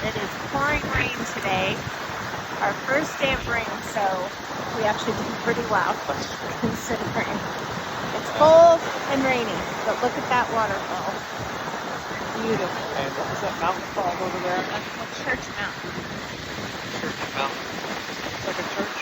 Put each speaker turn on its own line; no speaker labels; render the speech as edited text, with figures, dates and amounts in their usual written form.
It is pouring rain today. Our first day of rain, so we actually did pretty well considering. It's cold and rainy, but look at that waterfall. Beautiful.
And what was that mountain called over there?
That's called Church Mountain.
Church Mountain. It's like a church.